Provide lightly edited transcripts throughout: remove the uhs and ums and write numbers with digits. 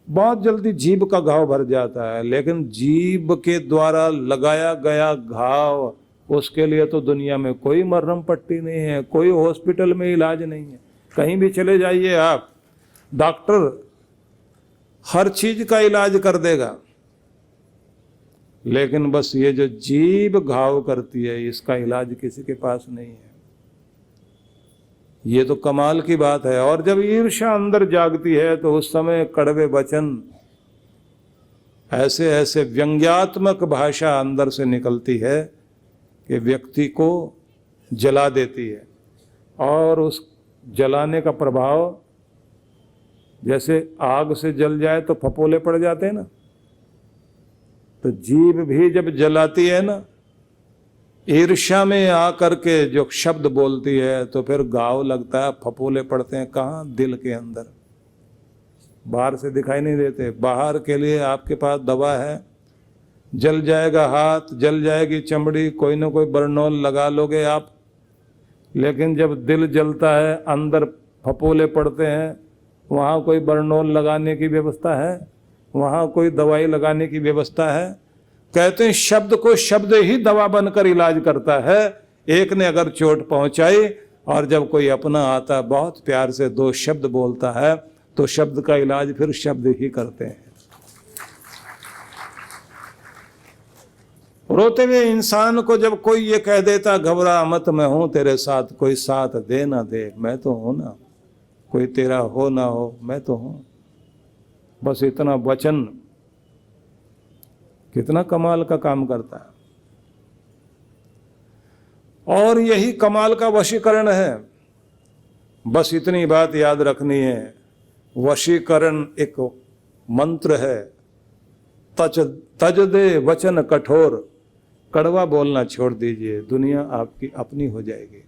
बहुत जल्दी जीभ का घाव भर जाता है, लेकिन जीभ के द्वारा लगाया गया घाव, उसके लिए तो दुनिया में कोई मरहम पट्टी नहीं है, कोई हॉस्पिटल में इलाज नहीं है। कहीं भी चले जाइए आप, डॉक्टर हर चीज का इलाज कर देगा, लेकिन बस ये जो जीभ घाव करती है, इसका इलाज किसी के पास नहीं है। ये तो कमाल की बात है। और जब ईर्ष्या अंदर जागती है तो उस समय कड़वे वचन, ऐसे ऐसे व्यंग्यात्मक भाषा अंदर से निकलती है कि व्यक्ति को जला देती है। और उस जलाने का प्रभाव, जैसे आग से जल जाए तो फपोले पड़ जाते हैं ना, तो जीभ भी जब जलाती है ना, ईर्ष्या में आकर के जो शब्द बोलती है, तो फिर घाव लगता है, फपोले पड़ते हैं। कहाँ? दिल के अंदर। बाहर से दिखाई नहीं देते। बाहर के लिए आपके पास दवा है, जल जाएगा हाथ, जल जाएगी चमड़ी, कोई ना कोई बर्नौल लगा लोगे आप, लेकिन जब दिल जलता है, अंदर फपोले पड़ते हैं, वहाँ कोई बर्नौल लगाने की व्यवस्था है? वहाँ कोई दवाई लगाने की व्यवस्था है? कहते हैं शब्द को शब्द ही दवा बनकर इलाज करता है। एक ने अगर चोट पहुंचाई और जब कोई अपना आता बहुत प्यार से दो शब्द बोलता है, तो शब्द का इलाज फिर शब्द ही करते हैं। रोते हुए इंसान को जब कोई ये कह देता, घबरा मत, मैं हूं तेरे साथ, कोई साथ दे ना दे, मैं तो हूं ना, कोई तेरा हो ना हो, मैं तो हूं, बस इतना वचन कितना कमाल का काम करता है। और यही कमाल का वशीकरण है। बस इतनी बात याद रखनी है, वशीकरण एक मंत्र है। तज दे वचन कठोर, कड़वा बोलना छोड़ दीजिए, दुनिया आपकी अपनी हो जाएगी।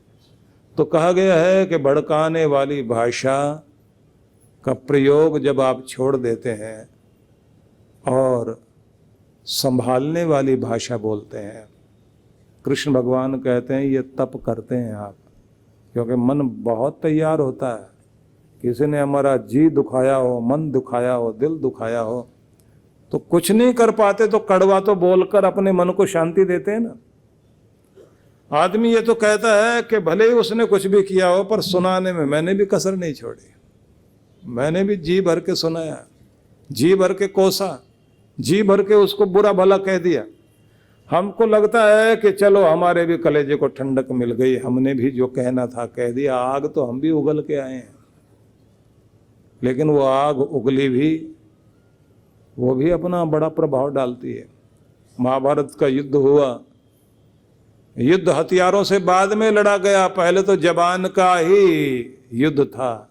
तो कहा गया है कि भड़काने वाली भाषा का प्रयोग जब आप छोड़ देते हैं और संभालने वाली भाषा बोलते हैं, कृष्ण भगवान कहते हैं ये तप करते हैं आप, क्योंकि मन बहुत तैयार होता है। किसी ने हमारा जी दुखाया हो, मन दुखाया हो, दिल दुखाया हो, तो कुछ नहीं कर पाते तो कड़वा तो बोलकर अपने मन को शांति देते हैं ना। आदमी ये तो कहता है कि भले ही उसने कुछ भी किया हो, पर सुनाने में मैंने भी कसर नहीं छोड़ी, मैंने भी जी भर के सुनाया, जी भर के कोसा, जी भर के उसको बुरा भला कह दिया। हमको लगता है कि चलो हमारे भी कलेजे को ठंडक मिल गई, हमने भी जो कहना था कह दिया, आग तो हम भी उगल के आए हैं, लेकिन वो आग उगली भी, वो भी अपना बड़ा प्रभाव डालती है। महाभारत का युद्ध हुआ, युद्ध हथियारों से बाद में लड़ा गया, पहले तो जबान का ही युद्ध था।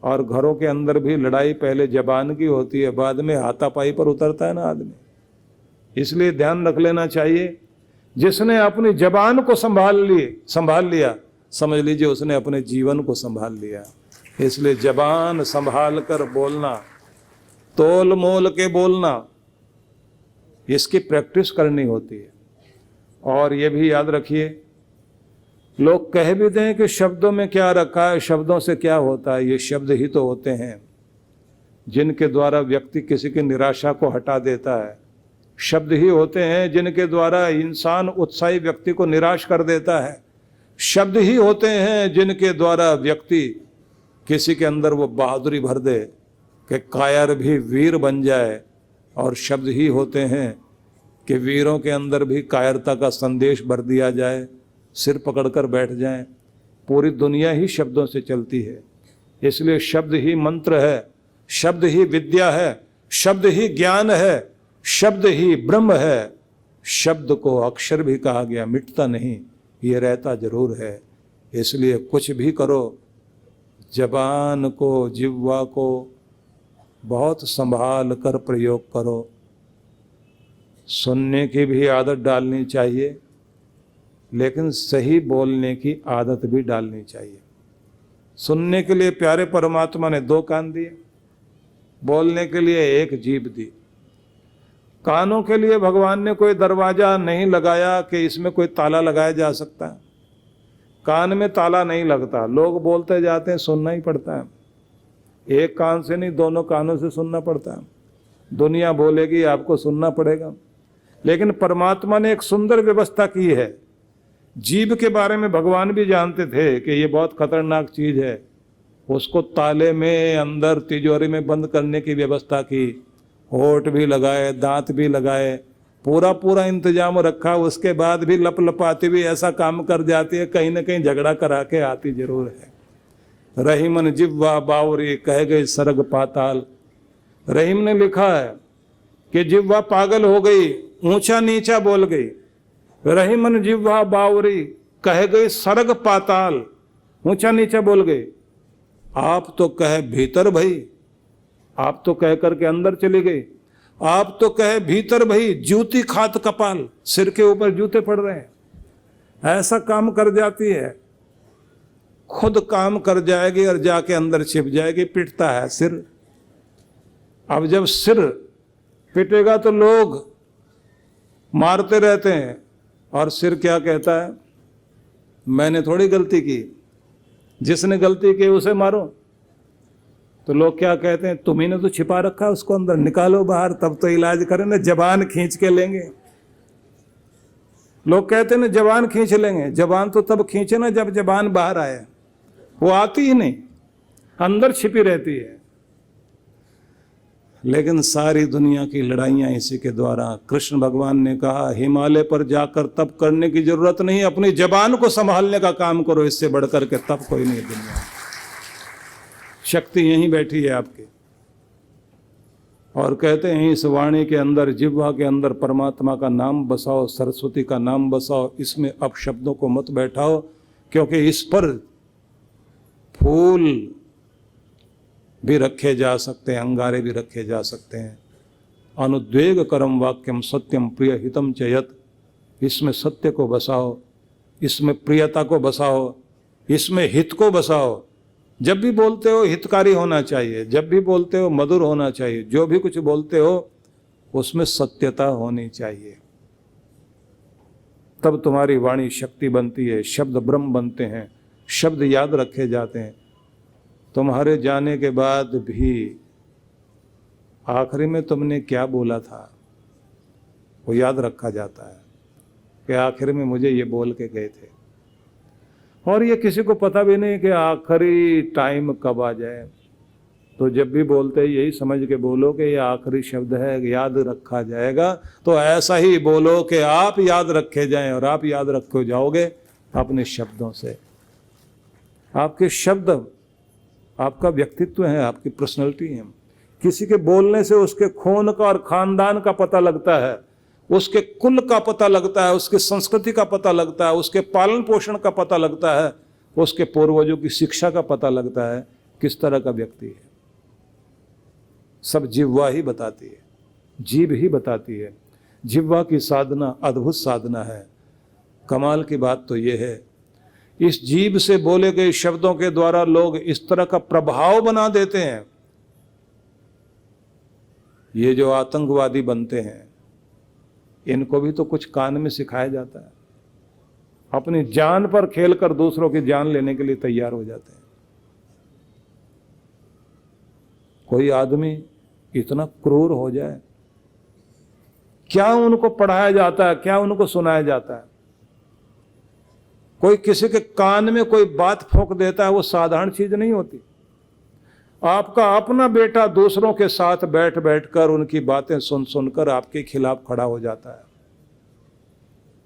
और घरों के अंदर भी लड़ाई पहले जबान की होती है, बाद में हाथापाई पर उतरता है ना आदमी। इसलिए ध्यान रख लेना चाहिए, जिसने अपनी जबान को संभाल लिया, समझ लीजिए उसने अपने जीवन को संभाल लिया। इसलिए जबान संभाल कर बोलना, तोल मोल के बोलना, इसकी प्रैक्टिस करनी होती है। और ये भी याद रखिए, लोग कह भी दें कि शब्दों में क्या रखा है, शब्दों से क्या होता है, ये शब्द ही तो होते हैं जिनके द्वारा व्यक्ति किसी की निराशा को हटा देता है। शब्द ही होते हैं जिनके द्वारा इंसान उत्साही व्यक्ति को निराश कर देता है। शब्द ही होते हैं जिनके द्वारा व्यक्ति किसी के अंदर वो बहादुरी भर दे कि कायर भी वीर बन जाए। और शब्द ही होते हैं कि वीरों के अंदर भी कायरता का संदेश भर दिया जाए, सिर पकड़कर बैठ जाएं। पूरी दुनिया ही शब्दों से चलती है, इसलिए शब्द ही मंत्र है, शब्द ही विद्या है, शब्द ही ज्ञान है, शब्द ही ब्रह्म है। शब्द को अक्षर भी कहा गया, मिटता नहीं, ये रहता जरूर है। इसलिए कुछ भी करो, जबान को, जिह्वा को बहुत संभाल कर प्रयोग करो। सुनने की भी आदत डालनी चाहिए, लेकिन सही बोलने की आदत भी डालनी चाहिए। सुनने के लिए प्यारे परमात्मा ने 2 कान दिए, बोलने के लिए 1 जीभ दी। कानों के लिए भगवान ने कोई दरवाजा नहीं लगाया कि इसमें कोई ताला लगाया जा सकता है। कान में ताला नहीं लगता, लोग बोलते जाते हैं, सुनना ही पड़ता है। एक कान से नहीं, दोनों कानों से सुनना पड़ता है। दुनिया बोलेगी, आपको सुनना पड़ेगा। लेकिन परमात्मा ने एक सुंदर व्यवस्था की है। जीभ के बारे में भगवान भी जानते थे कि ये बहुत खतरनाक चीज है। उसको ताले में अंदर तिजोरी में बंद करने की व्यवस्था की, होठ भी लगाए, दांत भी लगाए, पूरा पूरा इंतजाम रखा। उसके बाद भी लपलपाती भी ऐसा काम कर जाती है, कहीं ना कहीं झगड़ा करा के आती जरूर है। रहीमन जिह्वा बावरी कह गई सर्ग पाताल। रहीम ने लिखा है कि जिह्वा पागल हो गई, ऊंचा नीचा बोल गई। रहीमन जिह्वा बावरी कह गई सर्ग पाताल, ऊंचा नीचा बोल गई। आप तो कहे भीतर भई, आप तो कह करके अंदर चली गई। आप तो कहे भीतर भई जूती खात कपाल, सिर के ऊपर जूते पड़ रहे हैं। ऐसा काम कर जाती है, खुद काम कर जाएगी और जाके अंदर छिप जाएगी। पिटता है सिर। अब जब सिर पिटेगा तो लोग मारते रहते हैं, और सिर क्या कहता है, मैंने थोड़ी गलती की, जिसने गलती की उसे मारो। तो लोग क्या कहते हैं, तुम्ही ने तो छिपा रखा है उसको अंदर, निकालो बाहर तब तो इलाज करें ना, जबान खींच के लेंगे। लोग कहते हैं ना जबान खींच लेंगे। जबान तो तब खींचे ना जब जबान बाहर आए, वो आती ही नहीं, अंदर छिपी रहती है। लेकिन सारी दुनिया की लड़ाइयां इसी के द्वारा। कृष्ण भगवान ने कहा हिमालय पर जाकर तप करने की जरूरत नहीं, अपनी जबान को संभालने का काम करो, इससे बढ़कर के तप कोई नहीं दुनिया। शक्ति यहीं बैठी है आपकी। और कहते हैं इस वाणी के अंदर, जिह्वा के अंदर परमात्मा का नाम बसाओ, सरस्वती का नाम बसाओ। इसमें अपशब्दों को मत बैठाओ, क्योंकि इस पर फूल भी रखे जा सकते हैं, अंगारे भी रखे जा सकते हैं। अनुद्वेग करम वाक्यम सत्यम प्रिय हितम चयत। इसमें सत्य को बसाओ, इसमें प्रियता को बसाओ, इसमें हित को बसाओ। जब भी बोलते हो हितकारी होना चाहिए, जब भी बोलते हो मधुर होना चाहिए, जो भी कुछ बोलते हो उसमें सत्यता होनी चाहिए। तब तुम्हारी वाणी शक्ति बनती है, शब्द ब्रह्म बनते हैं, शब्द याद रखे जाते हैं। तुम्हारे जाने के बाद भी आखिरी में तुमने क्या बोला था वो याद रखा जाता है कि आखिर में मुझे ये बोल के गए थे। और ये किसी को पता भी नहीं कि आखिरी टाइम कब आ जाए। तो जब भी बोलते यही समझ के बोलो कि ये आखिरी शब्द है, याद रखा जाएगा। तो ऐसा ही बोलो कि आप याद रखे जाएं, और आप याद रखे जाओगे अपने शब्दों से। आपके शब्द आपका व्यक्तित्व है, आपकी पर्सनैलिटी है। किसी के बोलने से उसके खून का और खानदान का पता लगता है, उसके कुल का पता लगता है, उसकी संस्कृति का पता लगता है, उसके पालन पोषण का पता लगता है, उसके पूर्वजों की शिक्षा का पता लगता है, किस तरह का व्यक्ति है। सब जिह्वा ही बताती है, जीभ ही बताती है। जिह्वा की साधना अद्भुत साधना है। कमाल की बात तो यह है, इस जीभ से बोले गए शब्दों के द्वारा लोग इस तरह का प्रभाव बना देते हैं। ये जो आतंकवादी बनते हैं, इनको भी तो कुछ कान में सिखाया जाता है। अपनी जान पर खेलकर दूसरों की जान लेने के लिए तैयार हो जाते हैं। कोई आदमी इतना क्रूर हो जाए, क्या उनको पढ़ाया जाता है, क्या उनको सुनाया जाता है? कोई किसी के कान में कोई बात फूंक देता है, वो साधारण चीज नहीं होती। आपका अपना बेटा दूसरों के साथ बैठ बैठकर उनकी बातें सुन सुनकर आपके खिलाफ खड़ा हो जाता है।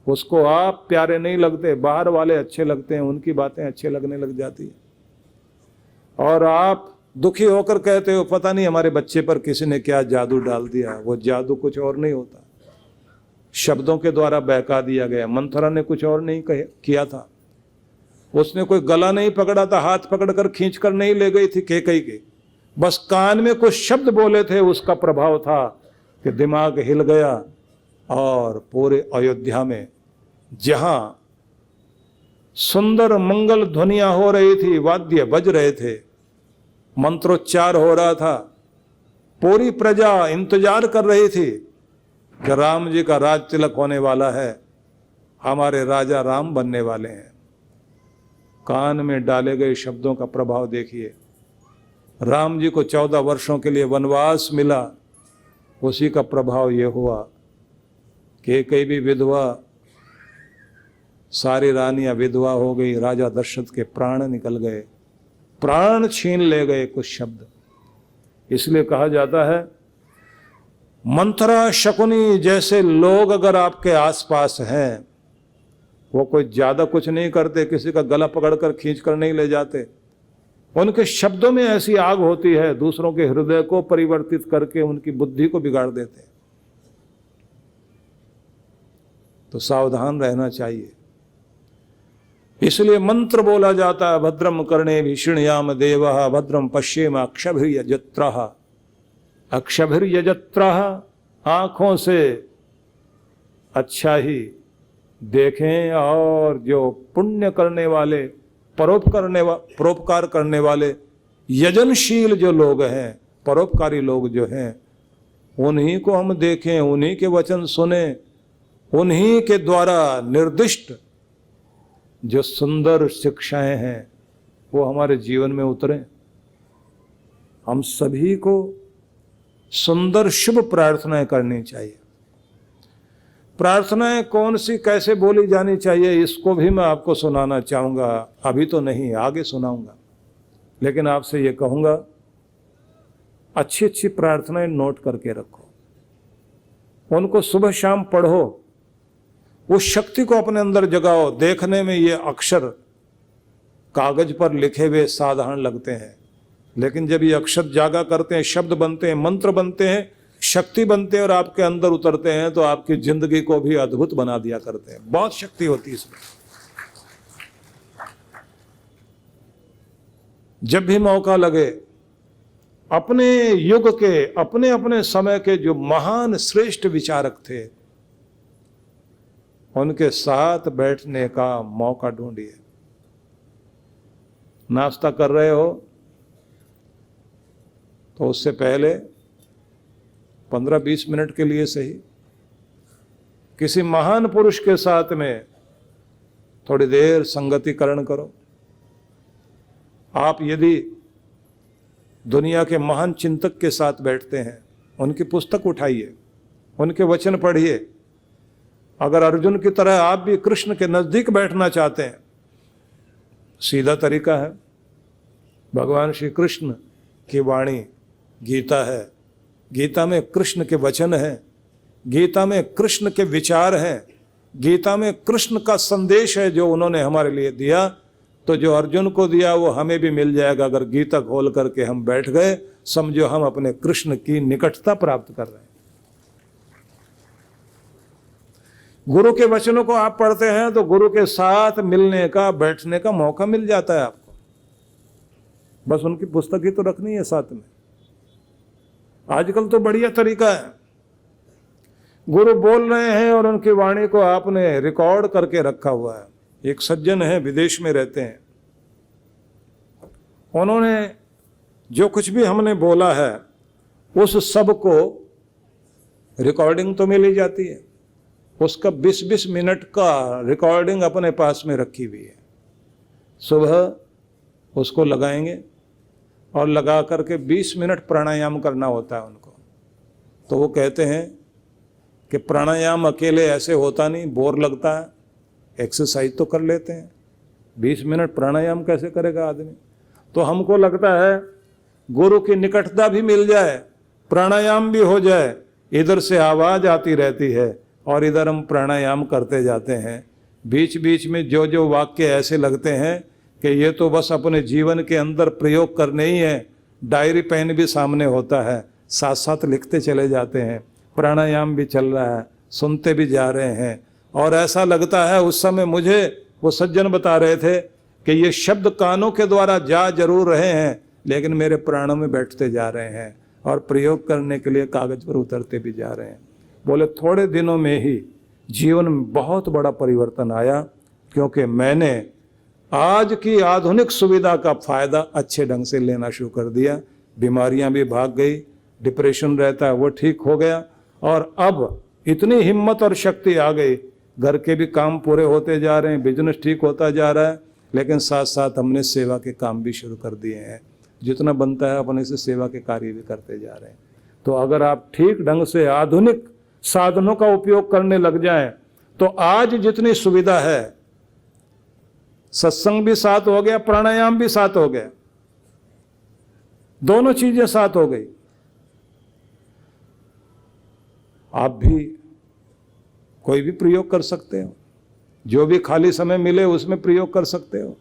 उसको आप प्यारे नहीं लगते, बाहर वाले अच्छे लगते हैं, उनकी बातें अच्छे लगने लग जाती है। और आप दुखी होकर कहते हो पता नहीं हमारे बच्चे पर किसी ने क्या जादू डाल दिया। वो जादू कुछ और नहीं होता, शब्दों के द्वारा बहका दिया गया। मंथरा ने कुछ और नहीं किया था, उसने कोई गला नहीं पकड़ा था, हाथ पकड़कर खींचकर नहीं ले गई थी कैकेयी के। बस कान में कुछ शब्द बोले थे, उसका प्रभाव था कि दिमाग हिल गया। और पूरे अयोध्या में जहां सुंदर मंगल ध्वनियां हो रही थी, वाद्य बज रहे थे, मंत्रोच्चार हो रहा था, पूरी प्रजा इंतजार कर रही थी कि राम जी का राज तिलक होने वाला है, हमारे राजा राम बनने वाले हैं। कान में डाले गए शब्दों का प्रभाव देखिए। राम जी को 14 वर्षों के लिए वनवास मिला, उसी का प्रभाव ये हुआ कि कई भी विधवा, सारी रानियां विधवा हो गई, राजा दशरथ के प्राण निकल गए, प्राण छीन ले गए कुछ शब्द। इसलिए कहा जाता है मंथरा शकुनी जैसे लोग अगर आपके आसपास हैं, वो कोई ज्यादा कुछ नहीं करते, किसी का गला पकड़कर खींच कर नहीं ले जाते, उनके शब्दों में ऐसी आग होती है दूसरों के हृदय को परिवर्तित करके उनकी बुद्धि को बिगाड़ देते हैं। तो सावधान रहना चाहिए। इसलिए मंत्र बोला जाता है भद्रम कर्णे भीषणयाम देवः भद्रम पश्येम अक्षभिर्यजत्रः। अक्षभिर्यजत्रः, आंखों से अच्छा ही देखें, और जो पुण्य करने वाले, परोपकार करने वाले, यजनशील जो लोग हैं, परोपकारी लोग जो हैं, उन्हीं को हम देखें, उन्हीं के वचन सुने, उन्हीं के द्वारा निर्दिष्ट जो सुंदर शिक्षाएं हैं वो हमारे जीवन में उतरें। हम सभी को सुंदर शुभ प्रार्थनाएं करनी चाहिए। प्रार्थनाएं कौन सी, कैसे बोली जानी चाहिए, इसको भी मैं आपको सुनाना चाहूँगा। अभी तो नहीं, आगे सुनाऊंगा, लेकिन आपसे ये कहूँगा अच्छी अच्छी प्रार्थनाएं नोट करके रखो, उनको सुबह शाम पढ़ो, उस शक्ति को अपने अंदर जगाओ। देखने में ये अक्षर कागज पर लिखे हुए साधारण लगते हैं, लेकिन जब ये अक्षर जागा करते हैं, शब्द बनते हैं, मंत्र बनते हैं, शक्ति बनते हैं और आपके अंदर उतरते हैं, तो आपकी जिंदगी को भी अद्भुत बना दिया करते हैं। बहुत शक्ति होती है इसमें। जब भी मौका लगे, अपने युग के, अपने अपने समय के जो महान श्रेष्ठ विचारक थे, उनके साथ बैठने का मौका ढूंढिए। नाश्ता कर रहे हो तो उससे पहले 15-20 मिनट के लिए सही किसी महान पुरुष के साथ में थोड़ी देर संगतिकरण करो। आप यदि दुनिया के महान चिंतक के साथ बैठते हैं, उनकी पुस्तक उठाइए, उनके वचन पढ़िए। अगर अर्जुन की तरह आप भी कृष्ण के नजदीक बैठना चाहते हैं, सीधा तरीका है, भगवान श्री कृष्ण की वाणी गीता है, गीता में कृष्ण के वचन हैं, गीता में कृष्ण के विचार हैं, गीता में कृष्ण का संदेश है जो उन्होंने हमारे लिए दिया। तो जो अर्जुन को दिया वो हमें भी मिल जाएगा। अगर गीता खोल करके हम बैठ गए, समझो हम अपने कृष्ण की निकटता प्राप्त कर रहे हैं। गुरु के वचनों को आप पढ़ते हैं तो गुरु के साथ मिलने का, बैठने का मौका मिल जाता है आपको। बस उनकी पुस्तक ही तो रखनी है साथ में। आजकल तो बढ़िया तरीका है, गुरु बोल रहे हैं और उनकी वाणी को आपने रिकॉर्ड करके रखा हुआ है। एक सज्जन है, विदेश में रहते हैं, उन्होंने जो कुछ भी हमने बोला है उस सब को रिकॉर्डिंग तो मिल ही जाती है, उसका 20-20 मिनट का रिकॉर्डिंग अपने पास में रखी हुई है। सुबह उसको लगाएंगे और लगा करके 20 मिनट प्राणायाम करना होता है उनको। तो वो कहते हैं कि प्राणायाम अकेले ऐसे होता नहीं, बोर लगता है, एक्सरसाइज तो कर लेते हैं, 20 मिनट प्राणायाम कैसे करेगा आदमी। तो हमको लगता है गुरु की निकटता भी मिल जाए, प्राणायाम भी हो जाए, इधर से आवाज आती रहती है और इधर हम प्राणायाम करते जाते हैं। बीच बीच में जो जो वाक्य ऐसे लगते हैं कि ये तो बस अपने जीवन के अंदर प्रयोग करने ही है, डायरी पेन भी सामने होता है, साथ साथ लिखते चले जाते हैं, प्राणायाम भी चल रहा है, सुनते भी जा रहे हैं। और ऐसा लगता है, उस समय मुझे वो सज्जन बता रहे थे कि ये शब्द कानों के द्वारा जा जरूर रहे हैं, लेकिन मेरे प्राणों में बैठते जा रहे हैं और प्रयोग करने के लिए कागज पर उतरते भी जा रहे हैं। बोले थोड़े दिनों में ही जीवन में बहुत बड़ा परिवर्तन आया, क्योंकि मैंने आज की आधुनिक सुविधा का फायदा अच्छे ढंग से लेना शुरू कर दिया। बीमारियां भी भाग गई, डिप्रेशन रहता है वो ठीक हो गया, और अब इतनी हिम्मत और शक्ति आ गई, घर के भी काम पूरे होते जा रहे हैं, बिजनेस ठीक होता जा रहा है, लेकिन साथ साथ हमने सेवा के काम भी शुरू कर दिए हैं। जितना बनता है अपने से सेवा के कार्य भी करते जा रहे हैं। तो अगर आप ठीक ढंग से आधुनिक साधनों का उपयोग करने लग जाएं तो आज जितनी सुविधा है, सत्संग भी साथ हो गया, प्राणायाम भी साथ हो गया, दोनों चीजें साथ हो गई। आप भी कोई भी प्रयोग कर सकते हो, जो भी खाली समय मिले उसमें प्रयोग कर सकते हो।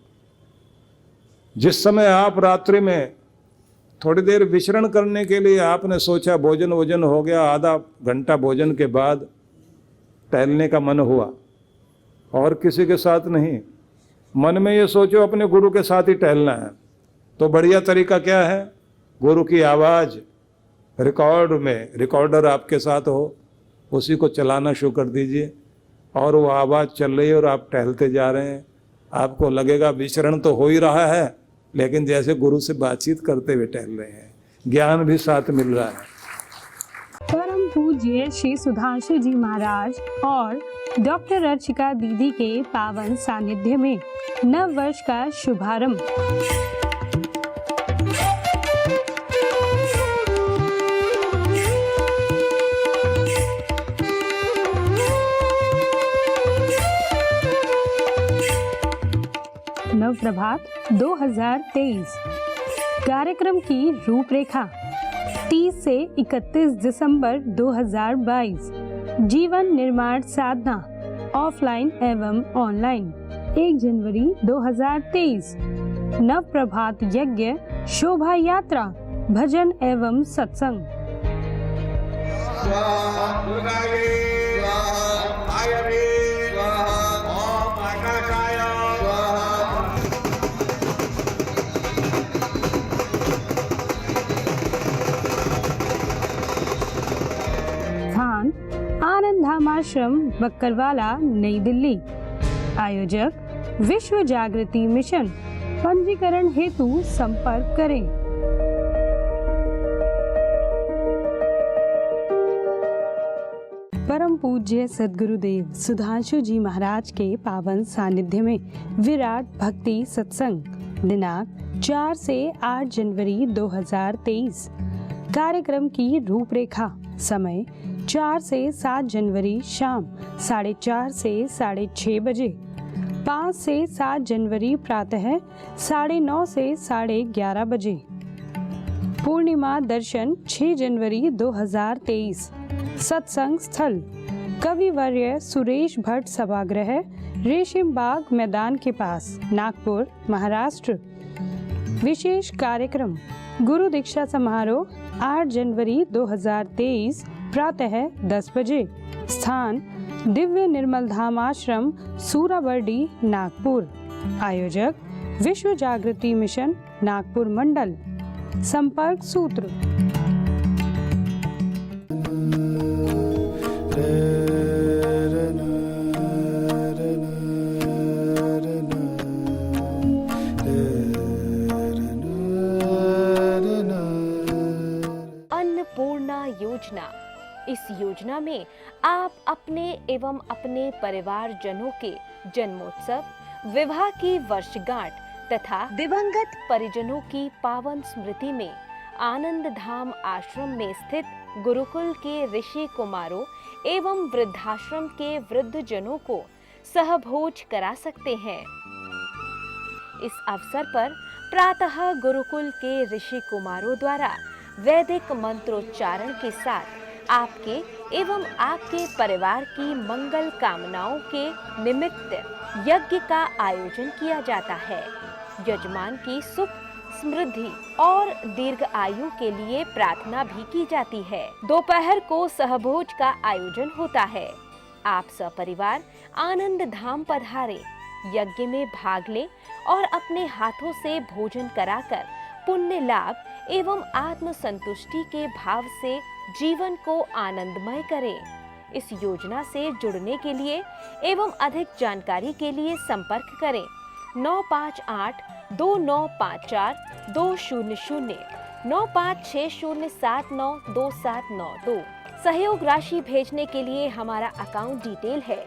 जिस समय आप रात्रि में थोड़ी देर विचरण करने के लिए आपने सोचा, भोजन वोजन हो गया, आधा घंटा भोजन के बाद टहलने का मन हुआ, और किसी के साथ नहीं, मन में ये सोचो अपने गुरु के साथ ही टहलना है, तो बढ़िया तरीका क्या है, गुरु की आवाज़ रिकॉर्डर आपके साथ हो, उसी को चलाना शुरू कर दीजिए, और वो आवाज़ चल रही है और आप टहलते जा रहे हैं। आपको लगेगा विचरण तो हो ही रहा है, लेकिन जैसे गुरु से बातचीत करते हुए टहल रहे हैं, ज्ञान भी साथ मिल रहा है। परम पूज्य श्री सुधांशु जी महाराज और डॉक्टर अर्चिका दीदी के पावन सानिध्य में नव वर्ष का शुभारंभ। नव प्रभात 2023 कार्यक्रम की रूपरेखा 30 से 31 दिसंबर 2022। जीवन निर्माण साधना ऑफलाइन एवं ऑनलाइन। 1 जनवरी 2023 नव प्रभात यज्ञ शोभा यात्रा भजन एवं सत्संग। आनंद धाम आश्रम बक्करवाला नई दिल्ली। आयोजक विश्व जागृति मिशन। पंजीकरण हेतु संपर्क करें। परम पूज्य सद्गुरुदेव सुधांशु जी महाराज के पावन सानिध्य में विराट भक्ति सत्संग दिनांक 4 से 8 जनवरी 2023। कार्यक्रम की रूपरेखा समय 4 से 7 जनवरी शाम 4:30 से 6:30 बजे। 5 से 7 जनवरी प्रातः 9:30 से 11:30 बजे। पूर्णिमा दर्शन 6 जनवरी 2023। सत्संग स्थल कविवर्य सुरेश भट्ट सभागृह, रेशिम बाग मैदान के पास, नागपुर, महाराष्ट्र। विशेष कार्यक्रम गुरु दीक्षा समारोह 8 जनवरी 2023 प्रातः 10 बजे। स्थान दिव्य निर्मल धाम आश्रम सूराबर्डी, नागपुर। आयोजक विश्व जागृति मिशन नागपुर मंडल। संपर्क सूत्र अन्नपूर्णा योजना। इस योजना में आप अपने एवं अपने परिवार जनों के जन्मोत्सव, विवाह की वर्षगांठ तथा दिवंगत परिजनों की पावन स्मृति में आनंद धाम आश्रम में स्थित गुरुकुल के ऋषि कुमारों एवं वृद्धाश्रम के वृद्ध जनों को सहभोज करा सकते हैं। इस अवसर पर प्रातः गुरुकुल के ऋषि कुमारों द्वारा वैदिक मंत्रोच्चारण के साथ आपके एवं आपके परिवार की मंगल कामनाओं के निमित्त यज्ञ का आयोजन किया जाता है। यजमान की सुख, समृद्धि और दीर्घ आयु के लिए प्रार्थना भी की जाती है। दोपहर को सहभोज का आयोजन होता है। आप सपरिवार आनंद धाम पधारे, यज्ञ में भाग लें और अपने हाथों से भोजन कराकर पुण्य लाभ एवं आत्म संतुष्टि के भाव से जीवन को आनंदमय करें। इस योजना से जुड़ने के लिए एवं अधिक जानकारी के लिए संपर्क करें 958-2954-200, 9560792792। सहयोग राशि भेजने के लिए हमारा अकाउंट डिटेल है